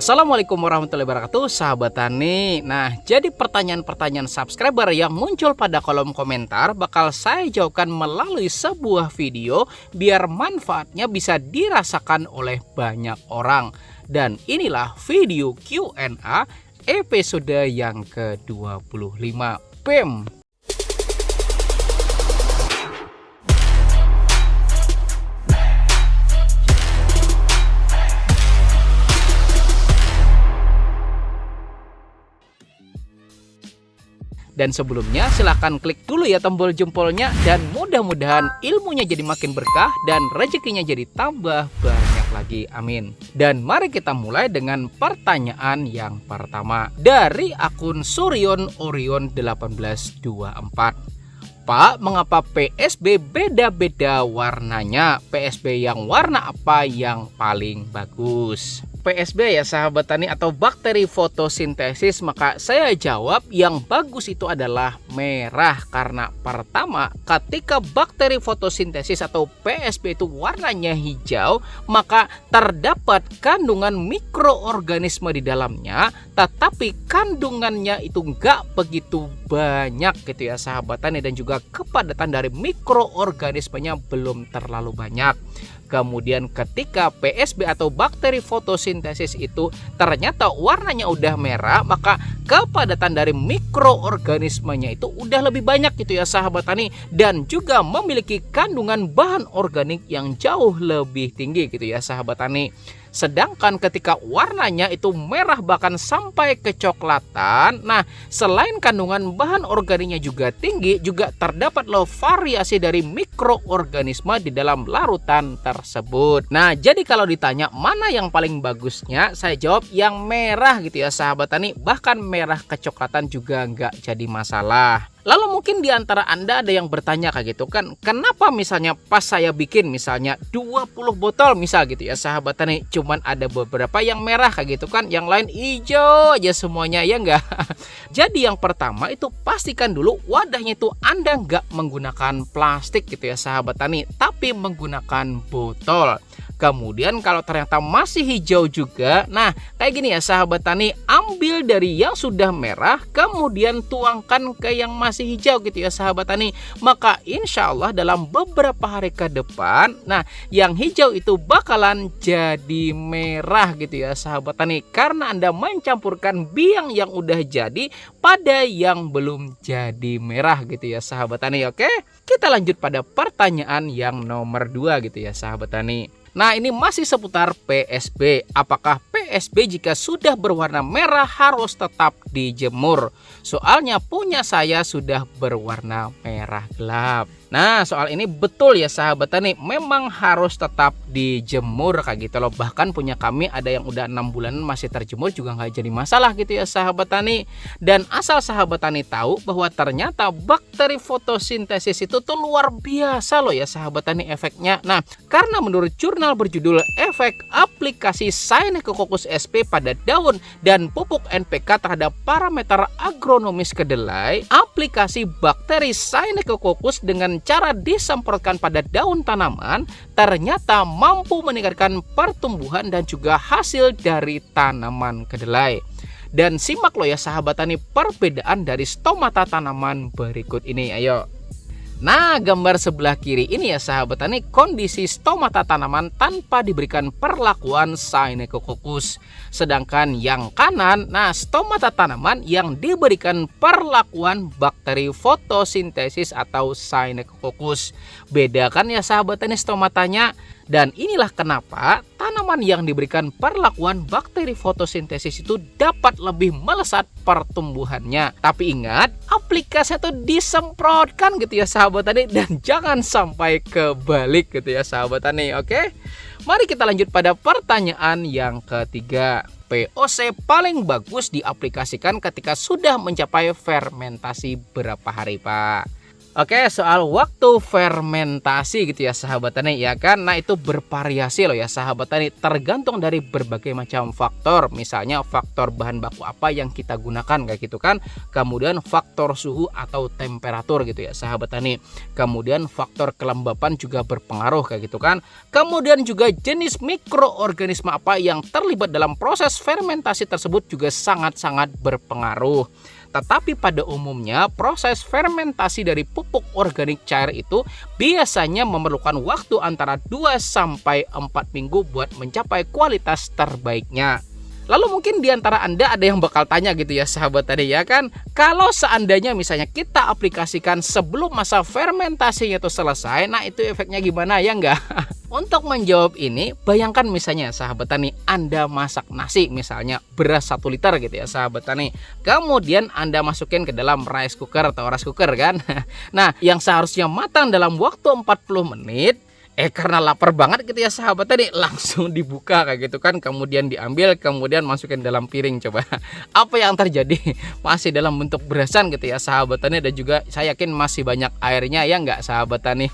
Assalamualaikum warahmatullahi wabarakatuh, sahabat tani. Nah, jadi pertanyaan-pertanyaan subscriber yang muncul pada kolom komentar bakal saya jawabkan melalui sebuah video biar manfaatnya bisa dirasakan oleh banyak orang. Dan inilah video Q&A episode yang ke-25 PEM. Dan sebelumnya silahkan klik dulu ya tombol jempolnya, dan mudah-mudahan ilmunya jadi makin berkah dan rezekinya jadi tambah banyak lagi, amin. Dan mari kita mulai dengan pertanyaan yang pertama dari akun Suryon Orion 1824. Pak, mengapa PSB beda-beda warnanya? PSB yang warna apa yang paling bagus? PSB ya sahabat tani, atau bakteri fotosintesis, maka saya jawab yang bagus itu adalah merah. Karena pertama, ketika bakteri fotosintesis atau PSB itu warnanya hijau, maka terdapat kandungan mikroorganisme di dalamnya, tetapi kandungannya itu enggak begitu banyak gitu ya sahabat tani, dan juga kepadatan dari mikroorganismenya belum terlalu banyak. Kemudian ketika PSB atau bakteri fotosintesis itu ternyata warnanya udah merah, maka kepadatan dari mikroorganismenya itu udah lebih banyak gitu ya sahabat tani, dan juga memiliki kandungan bahan organik yang jauh lebih tinggi gitu ya sahabat tani. Sedangkan ketika warnanya itu merah bahkan sampai kecoklatan, nah selain kandungan bahan organiknya juga tinggi, juga terdapat loh variasi dari mikroorganisme di dalam larutan tersebut. Nah, jadi kalau ditanya mana yang paling bagusnya, saya jawab yang merah gitu ya sahabat tani. Bahkan merah kecoklatan juga nggak jadi masalah. Lalu mungkin di antara Anda ada yang bertanya kayak gitu kan, kenapa misalnya pas saya bikin misalnya 20 botol misal gitu ya sahabat tani, cuman ada beberapa yang merah kayak gitu kan, yang lain hijau aja semuanya, ya enggak? Jadi yang pertama itu pastikan dulu wadahnya itu Anda nggak menggunakan plastik gitu ya sahabat tani, tapi menggunakan botol. Kemudian kalau ternyata masih hijau juga, nah kayak gini ya sahabat tani, ambil dari yang sudah merah kemudian tuangkan ke yang masih hijau gitu ya sahabat tani. Maka insya Allah dalam beberapa hari ke depan, nah yang hijau itu bakalan jadi merah gitu ya sahabat tani, karena Anda mencampurkan biang yang udah jadi pada yang belum jadi merah gitu ya sahabat tani. Oke, kita lanjut pada pertanyaan yang nomor 2 gitu ya sahabat tani. Nah, ini masih seputar PSB. Apakah PSB jika sudah berwarna merah harus tetap dijemur? Soalnya punya saya sudah berwarna merah gelap. Nah, soal ini betul ya sahabat tani, memang harus tetap dijemur kayak gitu loh. Bahkan punya kami ada yang udah 6 bulan masih terjemur juga nggak jadi masalah gitu ya sahabat tani. Dan asal sahabat tani tahu bahwa ternyata bakteri fotosintesis itu tuh luar biasa loh ya sahabat tani efeknya. Nah, karena menurut jurnal berjudul Efek Aplikasi Cyanectococcus sp pada daun dan pupuk NPK terhadap parameter agronomis kedelai, aplikasi bakteri Cyanectococcus dengan cara disemprotkan pada daun tanaman ternyata mampu meningkatkan pertumbuhan dan juga hasil dari tanaman kedelai. Dan simak loh ya sahabat tani perbedaan dari stomata tanaman berikut ini, ayo. Nah, gambar sebelah kiri ini ya sahabat tani kondisi stomata tanaman tanpa diberikan perlakuan Cyanectococcus. Sedangkan yang kanan, nah stomata tanaman yang diberikan perlakuan bakteri fotosintesis atau Cyanectococcus. Beda kan ya sahabat tani stomatanya. Dan inilah kenapa tanaman yang diberikan perlakuan bakteri fotosintesis itu dapat lebih melesat pertumbuhannya. Tapi ingat, aplikasinya itu disemprotkan gitu ya sahabat tani, dan jangan sampai kebalik gitu ya sahabat tani. Oke, mari kita lanjut pada pertanyaan yang ketiga. POC paling bagus diaplikasikan ketika sudah mencapai fermentasi berapa hari, Pak? Oke, soal waktu fermentasi gitu ya sahabat tani ya kan. Nah, itu bervariasi loh ya sahabat tani, tergantung dari berbagai macam faktor. Misalnya faktor bahan baku apa yang kita gunakan kayak gitu kan. Kemudian faktor suhu atau temperatur gitu ya sahabat tani. Kemudian faktor kelembapan juga berpengaruh kayak gitu kan. Kemudian juga jenis mikroorganisme apa yang terlibat dalam proses fermentasi tersebut juga sangat-sangat berpengaruh. Tetapi pada umumnya proses fermentasi dari pupuk organik cair itu biasanya memerlukan waktu antara 2 sampai 4 minggu buat mencapai kualitas terbaiknya. Lalu mungkin di antara Anda ada yang bakal tanya gitu ya sahabat tadi ya kan, kalau seandainya misalnya kita aplikasikan sebelum masa fermentasinya itu selesai, nah itu efeknya gimana ya enggak? Untuk menjawab ini, bayangkan misalnya sahabat tani, Anda masak nasi misalnya beras 1 liter gitu ya sahabat tani. Kemudian Anda masukin ke dalam rice cooker atau rice cooker kan. Nah, yang seharusnya matang dalam waktu 40 menit, karena lapar banget gitu ya sahabat tadi, langsung dibuka kayak gitu kan, kemudian diambil, kemudian masukin dalam piring. Coba apa yang terjadi? Masih dalam bentuk berasan gitu ya sahabat tani, dan juga saya yakin masih banyak airnya ya enggak sahabat tani.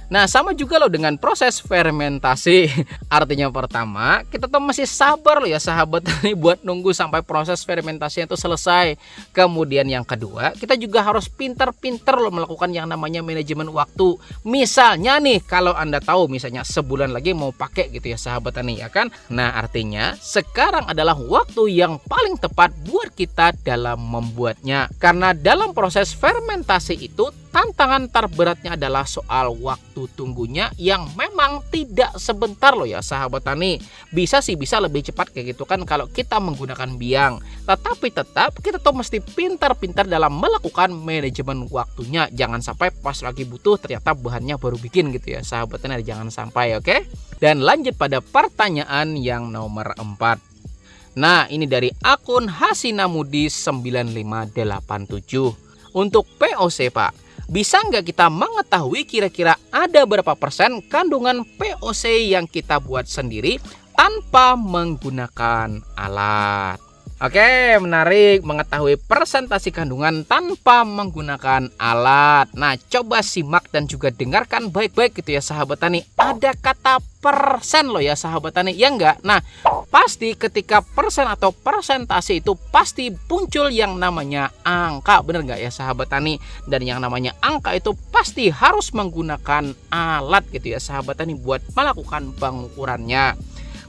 Nah, sama juga loh dengan proses fermentasi. Artinya pertama, kita tuh masih sabar loh ya sahabat tani buat nunggu sampai proses fermentasinya itu selesai. Kemudian yang kedua, kita juga harus pintar-pintar loh melakukan yang namanya manajemen waktu. Misalnya nih, kalau Anda tahu misalnya sebulan lagi mau pakai gitu ya sahabat tani ya kan. Nah, artinya sekarang adalah waktu yang paling tepat buat kita dalam membuatnya. Karena dalam proses fermentasi itu tantangan terberatnya adalah soal waktu tunggunya yang memang tidak sebentar loh ya sahabat tani. Bisa lebih cepat kayak gitu kan kalau kita menggunakan biang. Tetapi tetap kita tuh mesti pintar-pintar dalam melakukan manajemen waktunya. Jangan sampai pas lagi butuh ternyata bahannya baru bikin gitu ya sahabat tani, jangan sampai, oke? Dan lanjut pada pertanyaan yang nomor 4. Nah, ini dari akun Hasinamudi 9587. Untuk POC Pak, bisa nggak kita mengetahui kira-kira ada berapa persen kandungan POC yang kita buat sendiri tanpa menggunakan alat? Oke, menarik mengetahui persentase kandungan tanpa menggunakan alat. Nah, coba simak dan juga dengarkan baik-baik gitu ya sahabat tani. Ada kata persen loh ya sahabat tani, ya enggak? Nah, pasti ketika persen atau persentase itu pasti muncul yang namanya angka, bener nggak ya sahabat tani? Dan yang namanya angka itu pasti harus menggunakan alat gitu ya sahabat tani buat melakukan pengukurannya.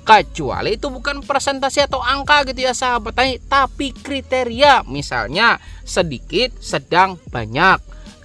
Kecuali itu bukan persentase atau angka gitu ya sahabat tani, tapi kriteria, misalnya sedikit, sedang, banyak.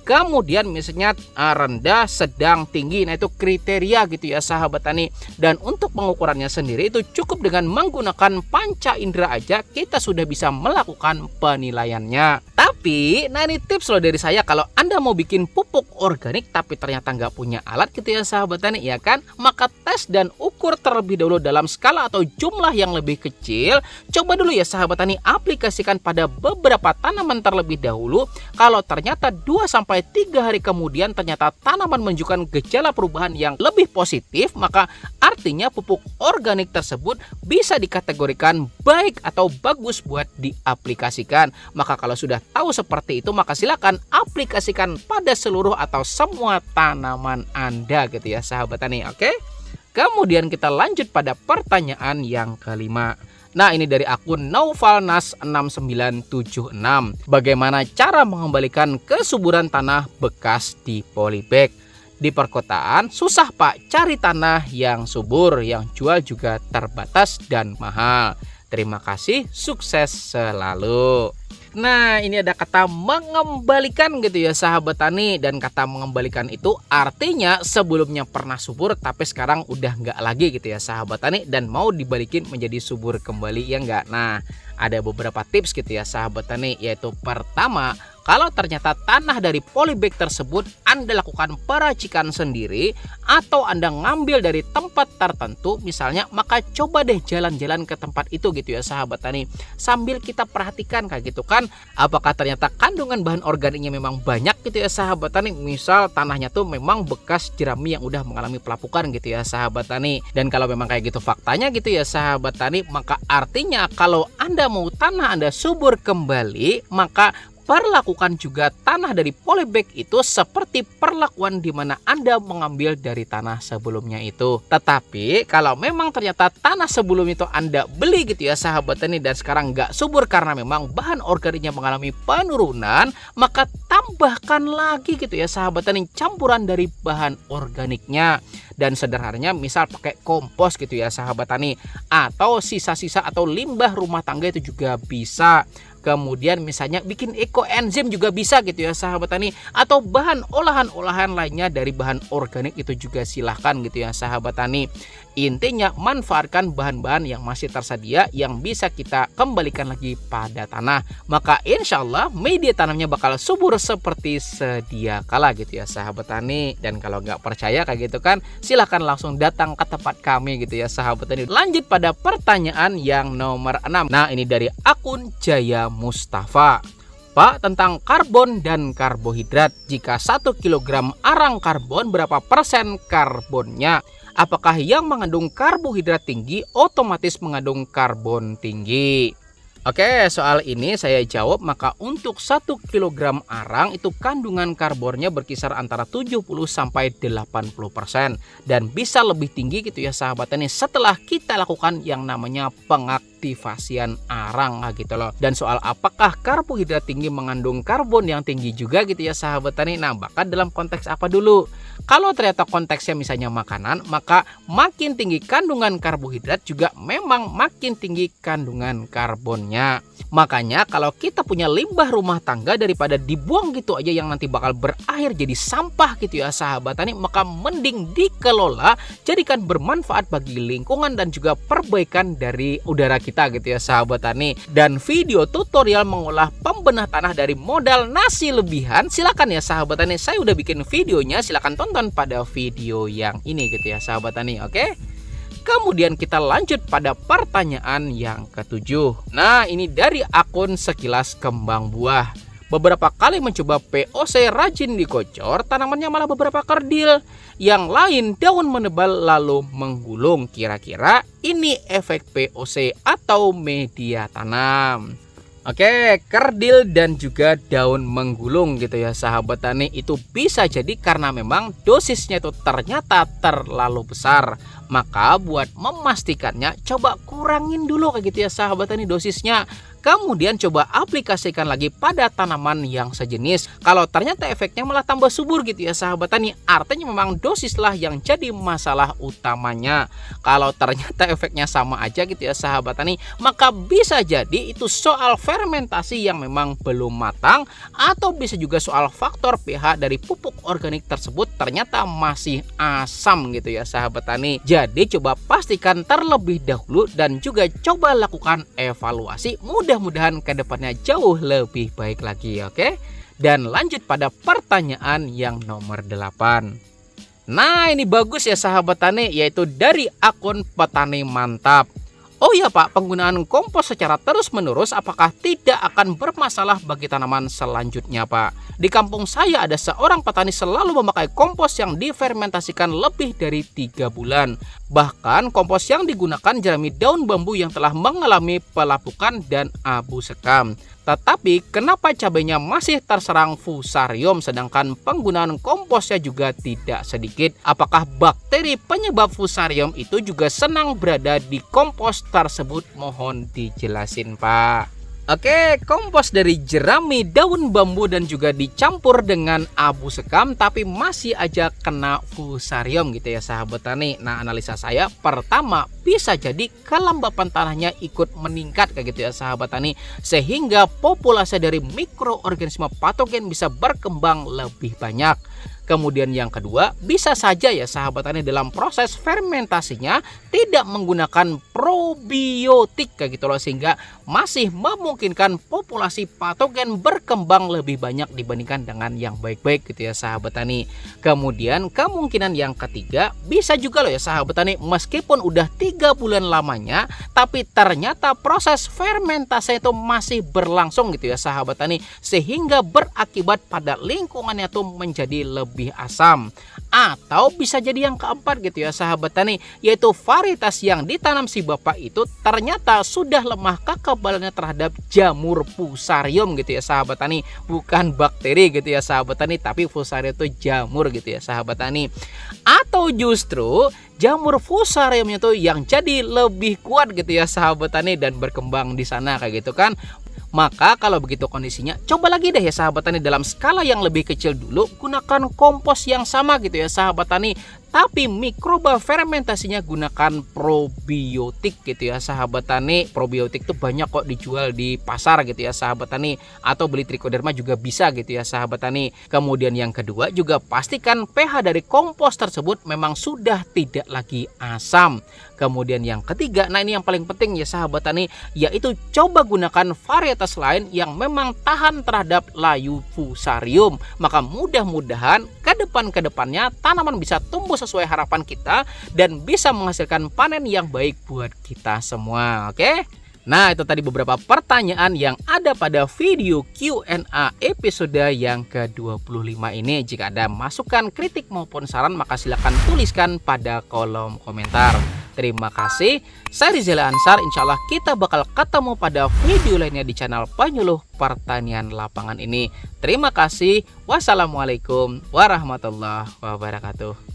Kemudian misalnya rendah, sedang, tinggi. Nah, itu kriteria gitu ya sahabat tani. Dan untuk pengukurannya sendiri itu cukup dengan menggunakan panca indera aja kita sudah bisa melakukan penilaiannya. Tapi, nah ini tips loh dari saya, kalau Anda mau bikin pupuk organik tapi ternyata nggak punya alat gitu ya sahabat tani ya kan, maka tes dan ukur terlebih dahulu dalam skala atau jumlah yang lebih kecil. Coba dulu ya sahabat tani aplikasikan pada beberapa tanaman terlebih dahulu. Kalau ternyata 2-3 hari kemudian ternyata tanaman menunjukkan gejala perubahan yang lebih positif, maka artinya pupuk organik tersebut bisa dikategorikan baik atau bagus buat diaplikasikan. Maka kalau sudah tahu seperti itu, maka silakan aplikasikan pada seluruh atau semua tanaman Anda gitu ya sahabat tani, oke? Kemudian kita lanjut pada pertanyaan yang kelima. Nah, ini dari akun Nauvalnas6976. Bagaimana cara mengembalikan kesuburan tanah bekas di polybag? Di perkotaan susah Pak cari tanah yang subur, yang jual juga terbatas dan mahal. Terima kasih, sukses selalu. Nah, ini ada kata mengembalikan gitu ya sahabat tani. Dan kata mengembalikan itu artinya sebelumnya pernah subur tapi sekarang udah nggak lagi gitu ya sahabat tani, dan mau dibalikin menjadi subur kembali ya nggak. Nah, ada beberapa tips gitu ya sahabat tani, yaitu pertama, kalau ternyata tanah dari polybag tersebut Anda lakukan peracikan sendiri atau Anda ngambil dari tempat tertentu misalnya, maka coba deh jalan-jalan ke tempat itu gitu ya sahabat tani, sambil kita perhatikan kayak gitu kan, apakah ternyata kandungan bahan organiknya memang banyak gitu ya sahabat tani. Misal tanahnya tuh memang bekas jerami yang udah mengalami pelapukan gitu ya sahabat tani. Dan kalau memang kayak gitu faktanya gitu ya sahabat tani, maka artinya kalau Anda mau tanah Anda subur kembali, maka perlakukan juga tanah dari polybag itu seperti perlakuan di mana Anda mengambil dari tanah sebelumnya itu. Tetapi kalau memang ternyata tanah sebelum itu Anda beli gitu ya sahabat tani, dan sekarang nggak subur karena memang bahan organiknya mengalami penurunan, maka tambahkan lagi gitu ya sahabat tani campuran dari bahan organiknya. Dan sederhananya misal pakai kompos gitu ya sahabat tani, atau sisa-sisa atau limbah rumah tangga itu juga bisa. Kemudian misalnya bikin ekoenzim juga bisa gitu ya sahabat tani, atau bahan olahan-olahan lainnya dari bahan organik itu juga silahkan gitu ya sahabat tani. Intinya manfaatkan bahan-bahan yang masih tersedia yang bisa kita kembalikan lagi pada tanah, maka insya Allah media tanamnya bakal subur seperti sedia kala gitu ya sahabat tani. Dan kalau nggak percaya kayak gitu kan, silahkan langsung datang ke tempat kami gitu ya sahabat tani. Lanjut pada pertanyaan yang nomor 6. Nah, ini dari akun Jaya Mustafa. Pak, tentang karbon dan karbohidrat, jika 1 kg arang karbon berapa persen karbonnya? Apakah yang mengandung karbohidrat tinggi otomatis mengandung karbon tinggi? Oke, soal ini saya jawab, maka untuk 1 kg arang itu kandungan karbonnya berkisar antara 70 sampai 80% dan bisa lebih tinggi gitu ya sahabat tani setelah kita lakukan yang namanya pengaktifasian arang gitu loh. Dan soal apakah karbohidrat tinggi mengandung karbon yang tinggi juga gitu ya sahabat tani, nah bahkan dalam konteks apa dulu? Kalau ternyata konteksnya misalnya makanan, maka makin tinggi kandungan karbohidrat juga memang makin tinggi kandungan karbonnya. Makanya kalau kita punya limbah rumah tangga, daripada dibuang gitu aja yang nanti bakal berakhir jadi sampah gitu ya sahabat tani, maka mending dikelola, jadikan bermanfaat bagi lingkungan dan juga perbaikan dari udara kita gitu ya sahabat tani. Dan video tutorial mengolah pembenah tanah dari modal nasi lebihan, silakan ya sahabat tani, saya udah bikin videonya, silakan tonton pada video yang ini gitu ya sahabat tani. Oke, kemudian kita lanjut pada pertanyaan yang ke-7. Nah, ini dari akun Sekilas Kembang Buah. Beberapa kali mencoba POC rajin dikocor, tanamannya malah beberapa kerdil. Yang lain daun menebal lalu menggulung. Kira-kira ini efek POC atau media tanam? Oke, kerdil dan juga daun menggulung gitu ya sahabat tani, itu bisa jadi karena memang dosisnya itu ternyata terlalu besar. Maka buat memastikannya, coba kurangin dulu kayak gitu ya sahabat tani dosisnya. Kemudian coba aplikasikan lagi pada tanaman yang sejenis. Kalau ternyata efeknya malah tambah subur gitu ya sahabat tani, artinya memang dosislah yang jadi masalah utamanya. Kalau ternyata efeknya sama aja gitu ya sahabat tani, maka bisa jadi itu soal fermentasi yang memang belum matang, atau bisa juga soal faktor pH dari pupuk organik tersebut ternyata masih asam gitu ya sahabat tani. Jadi coba pastikan terlebih dahulu dan juga coba lakukan evaluasi, mudah-mudahan kedepannya jauh lebih baik lagi. Oke, dan lanjut pada pertanyaan yang nomor 8. Nah, ini bagus ya sahabat tani, yaitu dari akun Petani Mantap. Oh ya Pak, penggunaan kompos secara terus-menerus apakah tidak akan bermasalah bagi tanaman selanjutnya Pak? Di kampung saya ada seorang petani selalu memakai kompos yang difermentasikan lebih dari 3 bulan. Bahkan kompos yang digunakan jerami daun bambu yang telah mengalami pelapukan dan abu sekam. Tetapi kenapa cabainya masih terserang fusarium sedangkan penggunaan komposnya juga tidak sedikit? Apakah bakteri penyebab fusarium itu juga senang berada di kompos tersebut? Mohon dijelasin Pak. Oke, kompos dari jerami daun bambu dan juga dicampur dengan abu sekam tapi masih aja kena fusarium gitu ya sahabat tani. Nah, analisa saya pertama bisa jadi kelembapan tanahnya ikut meningkat kayak gitu ya sahabat tani, sehingga populasi dari mikroorganisme patogen bisa berkembang lebih banyak. Kemudian yang kedua, bisa saja ya sahabat tani dalam proses fermentasinya tidak menggunakan probiotik kayak gitu loh, sehingga masih memungkinkan populasi patogen berkembang lebih banyak dibandingkan dengan yang baik-baik gitu ya sahabat tani. Kemudian kemungkinan yang ketiga, bisa juga loh ya sahabat tani, meskipun udah 3 bulan lamanya tapi ternyata proses fermentasi itu masih berlangsung gitu ya sahabat tani, sehingga berakibat pada lingkungannya tuh menjadi lebih asam. Atau bisa jadi yang keempat gitu ya sahabat tani, yaitu varietas yang ditanam si bapak itu ternyata sudah lemah kekebalannya terhadap jamur fusarium gitu ya sahabat tani. Bukan bakteri gitu ya sahabat tani, tapi fusarium itu jamur gitu ya sahabat tani. Atau justru jamur fusariumnya tuh yang jadi lebih kuat gitu ya sahabat tani dan berkembang di sana kayak gitu kan. Maka kalau begitu kondisinya, coba lagi deh ya sahabat tani, dalam skala yang lebih kecil dulu gunakan kompos yang sama gitu ya sahabat tani. Tapi mikroba fermentasinya gunakan probiotik gitu ya sahabat tani. Probiotik tuh banyak kok dijual di pasar gitu ya sahabat tani. Atau beli Trichoderma juga bisa gitu ya sahabat tani. Kemudian yang kedua juga pastikan pH dari kompos tersebut memang sudah tidak lagi asam. Kemudian yang ketiga, nah ini yang paling penting ya sahabat tani, yaitu coba gunakan varietas lain yang memang tahan terhadap layu fusarium. Maka mudah-mudahan ke depannya tanaman bisa tumbuh sesuai harapan kita dan bisa menghasilkan panen yang baik buat kita semua. Oke? Nah, itu tadi beberapa pertanyaan yang ada pada video Q&A episode yang ke-25 ini. Jika ada masukan, kritik maupun saran, maka silakan tuliskan pada kolom komentar. Terima kasih. Saya Rizal Ansar. Insya Allah kita bakal ketemu pada video lainnya di channel Penyuluh Pertanian Lapangan ini. Terima kasih. Wassalamualaikum warahmatullahi wabarakatuh.